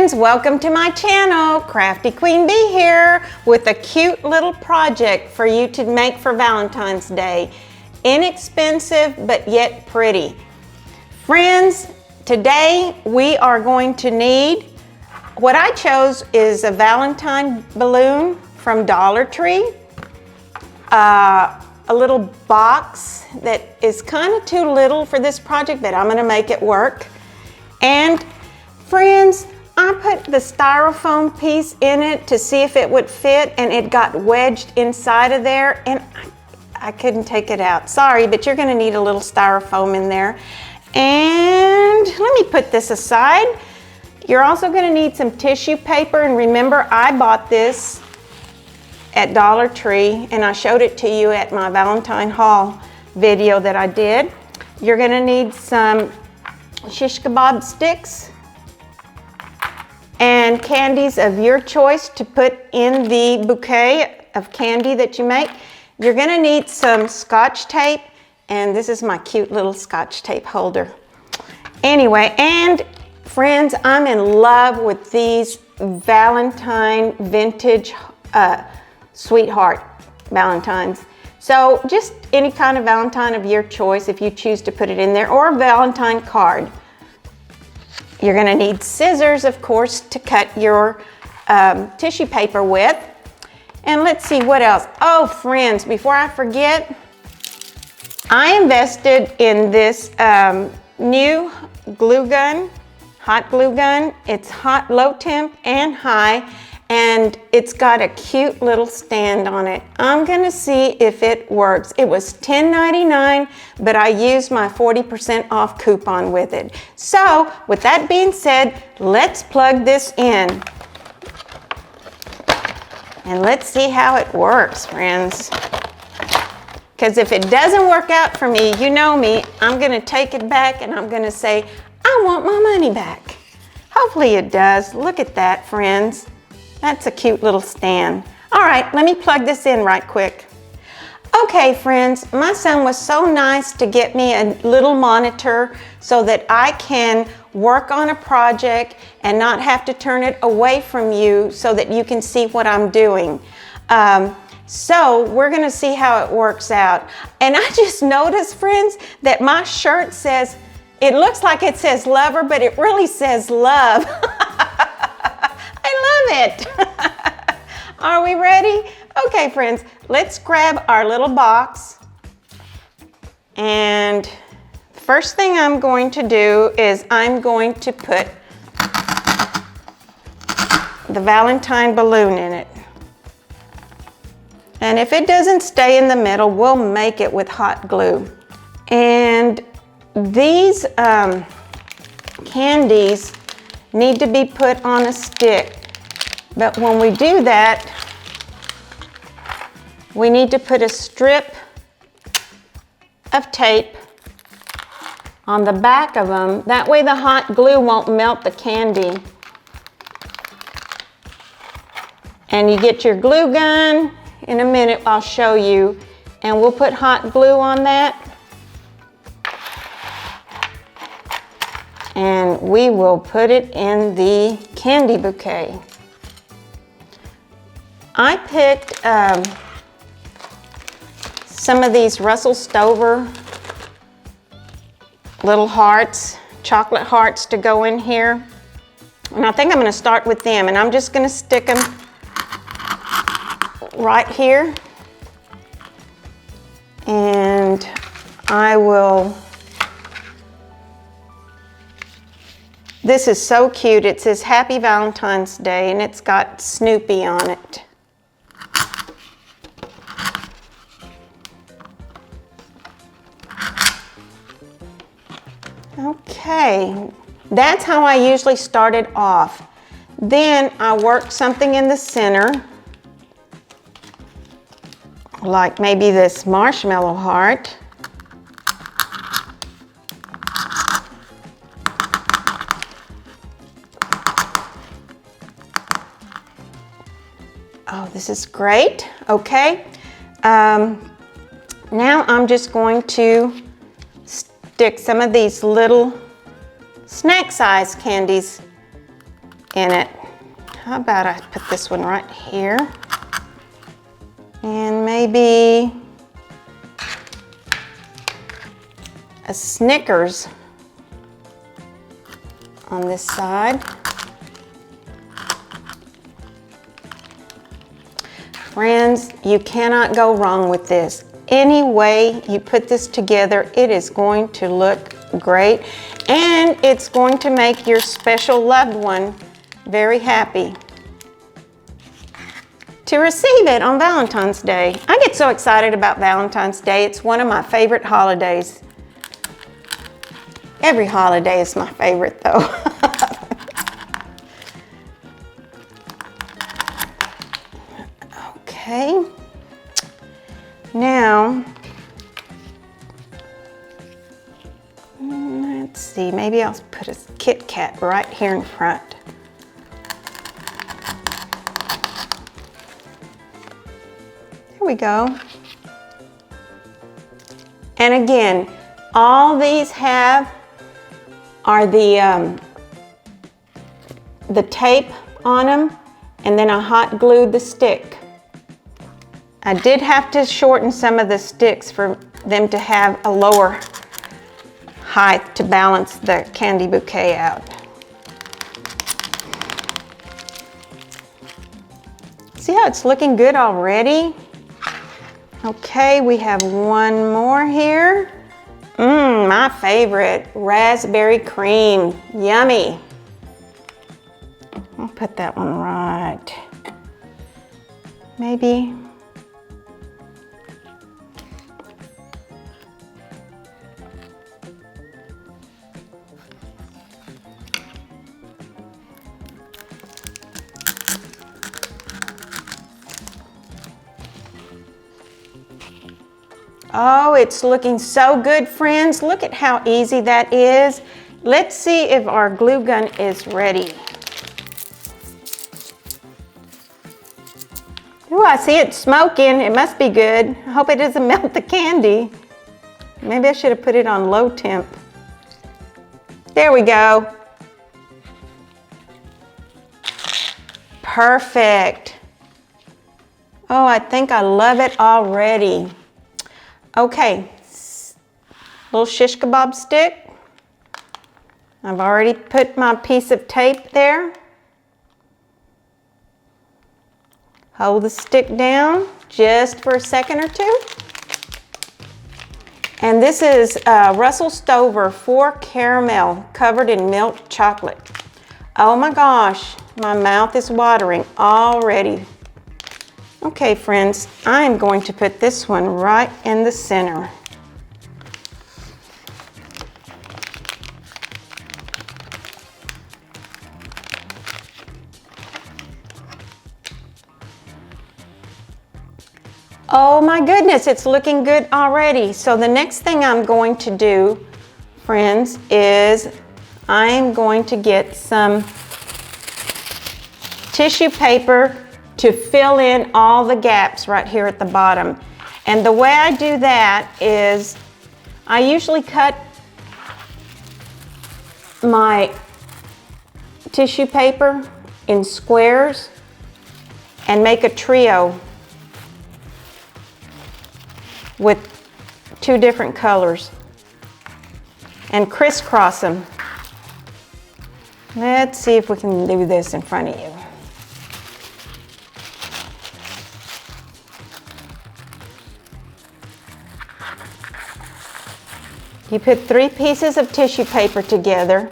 friends, welcome to my channel. Crafty Queen Bee here with a cute little project for you to make for Valentine's Day. Inexpensive but yet pretty. Friends, today we are going to need, what I chose is a Valentine balloon from Dollar Tree, a little box that is kind of too little for this project, but I'm going to make it work. And friends, I put the styrofoam piece in it to see if it would fit, and it got wedged inside of there, and I couldn't take it out. Sorry, but you're going to need a little styrofoam in there. And let me put this aside. You're also going to need some tissue paper, and remember, I bought this at Dollar Tree, and I showed it to you at my Valentine haul video that I did. You're going to need some shish kebab sticks and candies of your choice to put in the bouquet of candy that you make. You're going to need some Scotch tape, and this is my cute little Scotch tape holder. Anyway, and friends, I'm in love with these Valentine vintage sweetheart Valentines. So just any kind of Valentine of your choice if you choose to put it in there, or a Valentine card. You're going to need scissors, of course, to cut your tissue paper with. And let's see what else. Oh, friends, before I forget, I invested in this new glue gun, hot glue gun. It's hot, low temp and high, and it's got a cute little stand on it. I'm gonna see if it works. It was $10.99, but I used my 40% off coupon with it. So with that being said, let's plug this in. And let's see how it works, friends. Because if it doesn't work out for me, you know me, I'm gonna take it back and I'm gonna say, I want my money back. Hopefully it does. Look at that, friends. That's a cute little stand. All right, let me plug this in right quick. Okay, friends, my son was so nice to get me a little monitor so that I can work on a project and not have to turn it away from you so that you can see what I'm doing. So we're gonna see how it works out. And I just noticed, friends, that my shirt says, it looks like it says lover, but it really says love. It. Are we ready? Okay, friends, let's grab our little box. And first thing I'm going to do is I'm going to put the Valentine balloon in it. And if it doesn't stay in the middle, we'll make it with hot glue. And these candies need to be put on a stick. But when we do that, we need to put a strip of tape on the back of them. That way the hot glue won't melt the candy. And you get your glue gun. In a minute, I'll show you. And we'll put hot glue on that. And we will put it in the candy bouquet. I picked some of these Russell Stover little hearts, chocolate hearts to go in here. And I think I'm gonna start with them, and I'm just gonna stick them right here. And I will, this is so cute. It says Happy Valentine's Day, and it's got Snoopy on it. Okay, that's how I usually start it off. Then I work something in the center, like maybe this marshmallow heart. Oh, this is great. Okay, now I'm just going to stick some of these little snack size candies in it. How about I put this one right here? And maybe a Snickers on this side. Friends, you cannot go wrong with this. Any way you put this together, it is going to look great, and it's going to make your special loved one very happy to receive it on Valentine's Day. I get so excited about Valentine's Day. It's one of my favorite holidays. Every holiday is my favorite though. Okay. Now, let's see, maybe I'll put a Kit Kat right here in front. There we go. And again, all these have are the tape on them, and then I hot glued the stick. I did have to shorten some of the sticks for them to have a lower height to balance the candy bouquet out. See how it's looking good already? Okay, we have one more here. My favorite, raspberry cream. Yummy. I'll put that one right. Maybe. Oh, it's looking so good, friends. Look at how easy that is. Let's see if our glue gun is ready. Ooh, I see it smoking. It must be good. I hope it doesn't melt the candy. Maybe I should have put it on low temp. There we go. Perfect. Oh, I think I love it already. Okay, little shish kebab stick. I've already put my piece of tape there. Hold the stick down just for a second or two. And this is Russell Stover 4 caramel covered in milk chocolate. Oh my gosh, my mouth is watering already. Okay, friends, I'm going to put this one right in the center. Oh my goodness, it's looking good already. So the next thing I'm going to do, friends, is I'm going to get some tissue paper to fill in all the gaps right here at the bottom. And the way I do that is I usually cut my tissue paper in squares and make a trio with 2 different colors and crisscross them. Let's see if we can do this in front of you. You put 3 pieces of tissue paper together.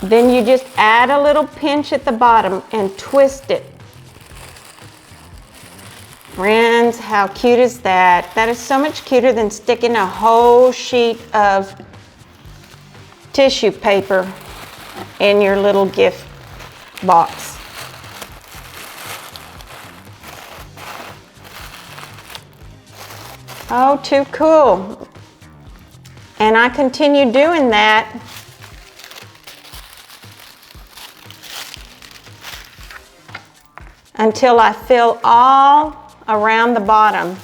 Then you just add a little pinch at the bottom and twist it. Friends, how cute is that? That is so much cuter than sticking a whole sheet of tissue paper in your little gift box. Oh, too cool. And I continue doing that until I fill all around the bottom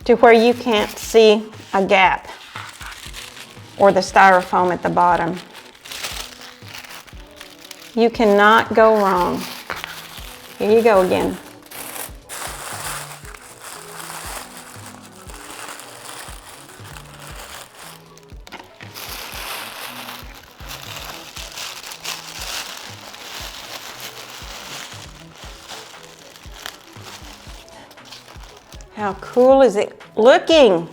to where you can't see a gap or the styrofoam at the bottom. You cannot go wrong. Here you go again. How cool is it looking?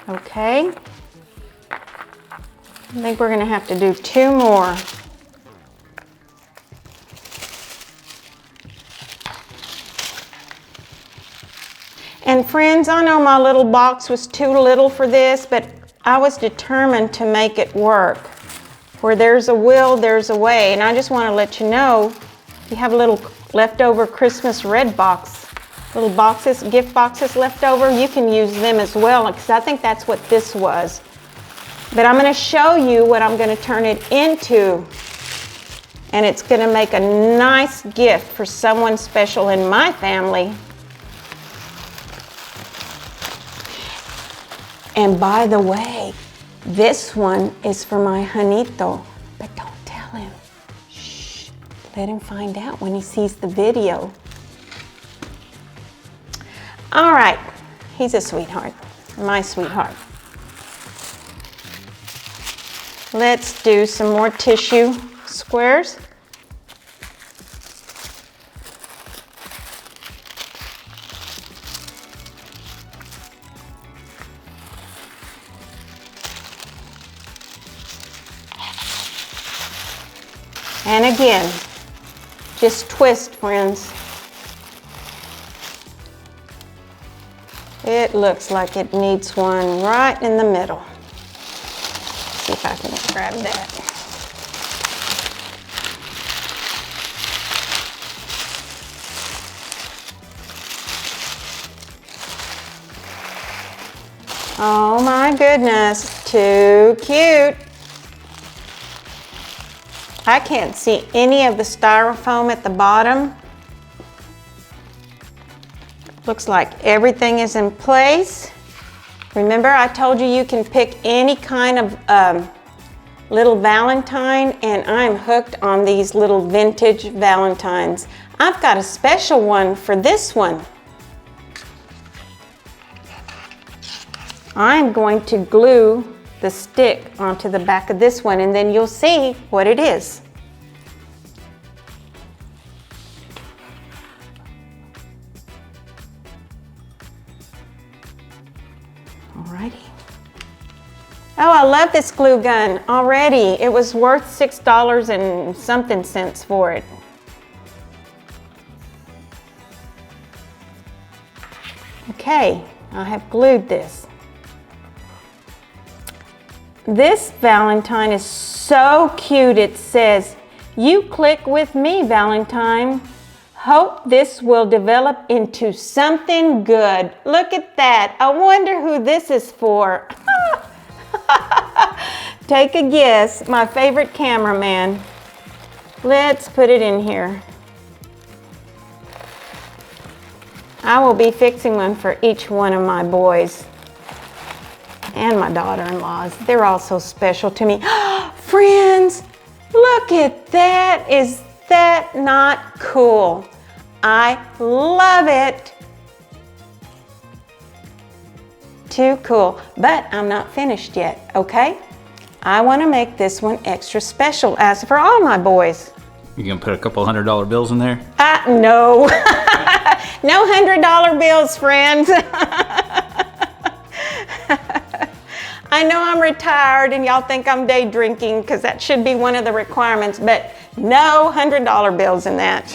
Okay. I think we're gonna have to do 2 more. And friends, I know my little box was too little for this, but I was determined to make it work. Where there's a will, there's a way. And I just want to let you know, if you have a little leftover Christmas red box, little boxes, gift boxes left over, you can use them as well, because I think that's what this was. But I'm going to show you what I'm going to turn it into. And it's going to make a nice gift for someone special in my family. And by the way, this one is for my Janito, but don't tell him. Shh, let him find out when he sees the video. All right, he's a sweetheart, my sweetheart. Let's do some more tissue squares. And again, just twist, friends. It looks like it needs one right in the middle. See if I can grab that. Oh my goodness, too cute. I can't see any of the styrofoam at the bottom. Looks like everything is in place. Remember, I told you you can pick any kind of little Valentine, and I'm hooked on these little vintage Valentines. I've got a special one for this one. I'm going to glue the stick onto the back of this one, and then you'll see what it is. Alrighty. Oh, I love this glue gun already. It was worth $6 and something cents for it. Okay, I have glued this. This Valentine is so cute. It says, "You click with me, Valentine. Hope this will develop into something good." Look at that. I wonder who this is for. Take a guess. My favorite cameraman. Let's put it in here. I will be fixing one for each one of my boys. And my daughter-in-laws. They're all so special to me. Friends, look at that. Is that not cool? I love it. Too cool. But I'm not finished yet, okay? I want to make this one extra special, as for all my boys. You gonna put a couple $100 bills in there? No. No $100 bills, friends. I know I'm retired and y'all think I'm day drinking, because that should be one of the requirements, but no $100 bills in that.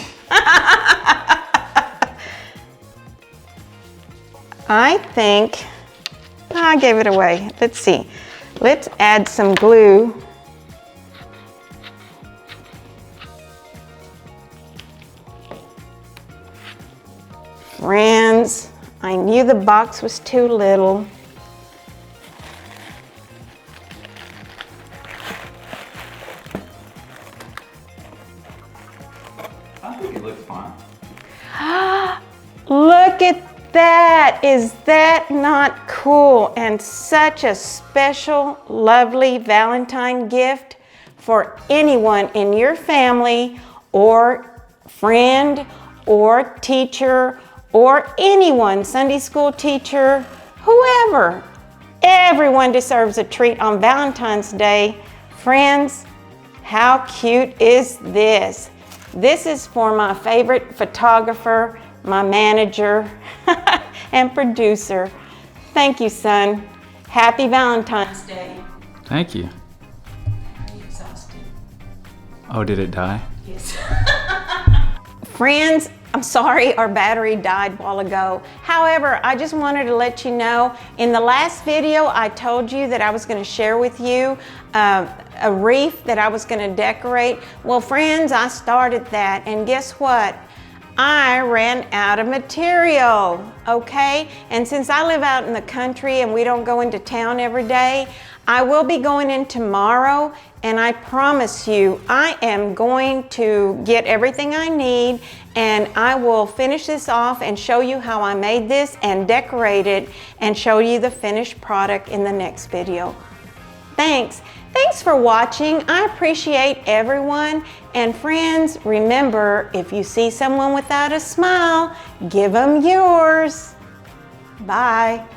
I think I gave it away. Let's see. Let's add some glue. Friends, I knew the box was too little. I think it looks fine. Look at that. Is that not cool? And such a special, lovely Valentine gift for anyone in your family or friend or teacher or anyone, Sunday school teacher, whoever. Everyone deserves a treat on Valentine's Day. Friends, how cute is this? This is for my favorite photographer, my manager, and producer. Thank you, son. Happy Valentine's Day. Thank you. Are you exhausted? Oh, did it die? Yes. Friends, I'm sorry our battery died a while ago. However, I just wanted to let you know, in the last video I told you that I was going to share with you a wreath that I was going to decorate. Well, friends, I started that, and guess what? I ran out of material, okay? And since I live out in the country and we don't go into town every day, I will be going in tomorrow, and I promise you I am going to get everything I need, and I will finish this off and show you how I made this and decorate it and show you the finished product in the next video. Thanks. Thanks for watching. I appreciate everyone. And friends, remember, if you see someone without a smile, give them yours. Bye.